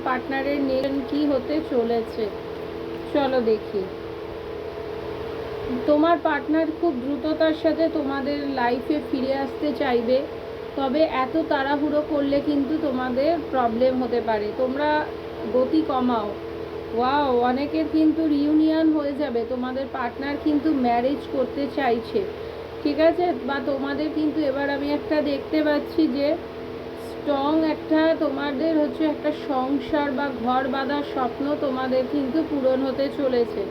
পার্টনারের নেশন কি হতে চলেছে চলো দেখি। তোমার পার্টনার খুব দ্রুততার সাথে তোমাদের লাইফে ফিরে আসতে চাইবে, তবে এত তাড়াহুড়ো করলে কিন্তু তোমাদের প্রবলেম হতে পারে। তোমরা গতি কমাও। ওয়াও, অনেকের কিন্তু রিউনিয়ন হয়ে যাবে, তোমাদের পার্টনার কিন্তু ম্যারেজ করতে চাইছে, ঠিক আছে? বা তোমাদের কিন্তু এবার আমি একটা দেখতে পাচ্ছি যে স্ট্রং একটা তোমাদের হচ্ছে একটা সংসার বা ঘর বাঁধার স্বপ্ন তোমাদের কিন্তু পূরণ হতে চলেছে।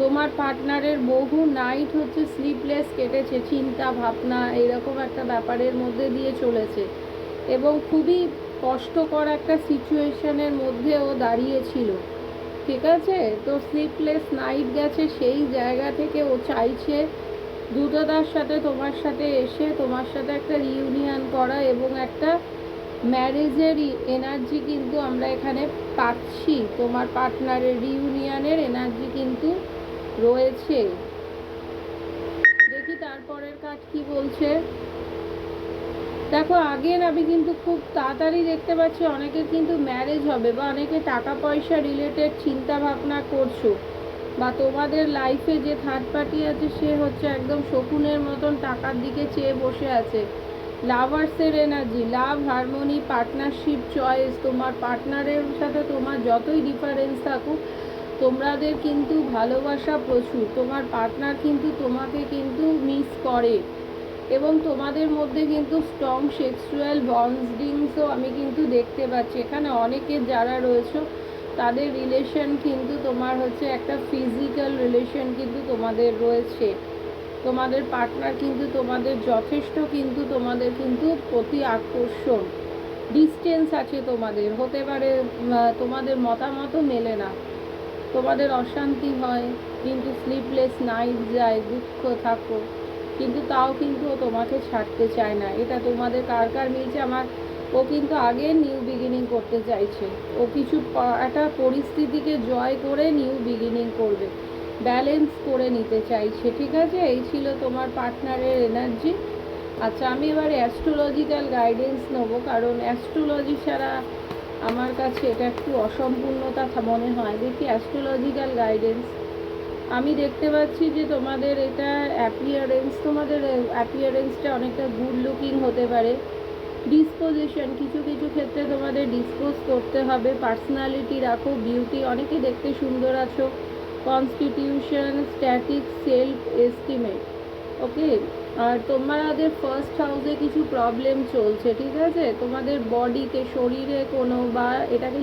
তোমার পার্টনারের বহু নাইট হচ্ছে স্লিপলেস কেটেছে, চিন্তা ভাবনা এরকম একটা ব্যাপারের মধ্যে দিয়ে চলেছে এবং খুবই কষ্টকর একটা সিচুয়েশনের মধ্যে ও দাঁড়িয়েছিল, ঠিক আছে? তো স্লিপলেস নাইট গেছে, সেই জায়গা থেকে ও চাইছে দ্রুততার সাথে তোমার সাথে এসে তোমার সাথে একটা রিউনিয়ন করা এবং একটা ম্যারেজের এনার্জি কিন্তু আমরা এখানে পাচ্ছি। তোমার পার্টনারের রিউনিয়নের এনার্জি কিন্তু রয়েছে। দেখি তারপরের কার্ড কি বলছে। দেখো, আগের আমি কিন্তু খুব তাড়াতাড়ি দেখতে পাচ্ছি অনেকের কিন্তু ম্যারেজ হবে বা অনেকে টাকা পয়সা রিলেটেড চিন্তা ভাবনা করছো, বা তোমাদের লাইফে যে থার্ড পার্টি আছে সে হচ্ছে একদম শকুনের মতন টাকার দিকে চেয়ে বসে আছে। লাভার্সের এনার্জি, লাভ, হারমোনি, পার্টনারশিপ, চয়েস। তোমার পার্টনারের সাথে তোমার যতই ডিফারেন্স থাকুক তোমাদের কিন্তু ভালোবাসা প্রচুর। তোমার পার্টনার কিন্তু তোমাকে কিন্তু মিস করে এবং তোমাদের মধ্যে কিন্তু স্ট্রং সেক্সুয়াল বন্ডিংসও আমি কিন্তু দেখতে পাচ্ছি। এখানে অনেকের যারা রয়েছে তাদের রিলেশন কিন্তু তোমার হচ্ছে একটা ফিজিক্যাল রিলেশন কিন্তু তোমাদের রয়েছে। তোমাদের পার্টনার কিন্তু তোমাদের যথেষ্ট কিন্তু তোমাদের কিন্তু প্রতি আকর্ষণ। ডিস্টেন্স আছে তোমাদের, হতে পারে তোমাদের মতামতও মেলে না, তোমাদের অশান্তি হয়, কিন্তু স্লিপলেস নাইট যায়, দুঃখ থাকো, কিন্তু তাও কিন্তু ও তোমাকে ছাড়তে চায় না। এটা তোমাদের কার কার মিলছে আমার। ও কিন্তু আগে নিউ বিগিনিং করতে চাইছে, ও কিছু একটা পরিস্থিতিকে জয় করে নিউ বিগিনিং করবে, ব্যালেন্স করে নিতে চাইছে, ঠিক আছে? এই ছিল তোমার পার্টনারের এনার্জি। আচ্ছা, আমি এবারে অ্যাস্ট্রোলজিক্যাল গাইডেন্স নেবো, কারণ অ্যাস্ট্রোলজি ছাড়া আমার কাছে এটা একটু অসম্পূর্ণতা মনে হয়। দেখি অ্যাস্ট্রোলজিক্যাল গাইডেন্স। আমি দেখতে পাচ্ছি যে তোমাদের এটা অ্যাপিয়ারেন্স, তোমাদের অ্যাপিয়ারেন্সটা অনেকটা গুড লুকিং হতে পারে। ডিসপোজিশন, কিছু কিছু ক্ষেত্রে তোমাদের ডিসপোজ করতে হবে। পার্সোনালিটি রাখো, বিউটি, অনেকে দেখতে সুন্দর আছো। কনস্টিটিউশন, স্ট্যাটিক, সেলফ এস্টিমেট, ওকে। আর তোমাদের ফার্স্ট হাউসে কিছু প্রবলেম চলছে, ঠিক আছে? তোমাদের বডিতে, শরীরে কোনো, বা এটাকে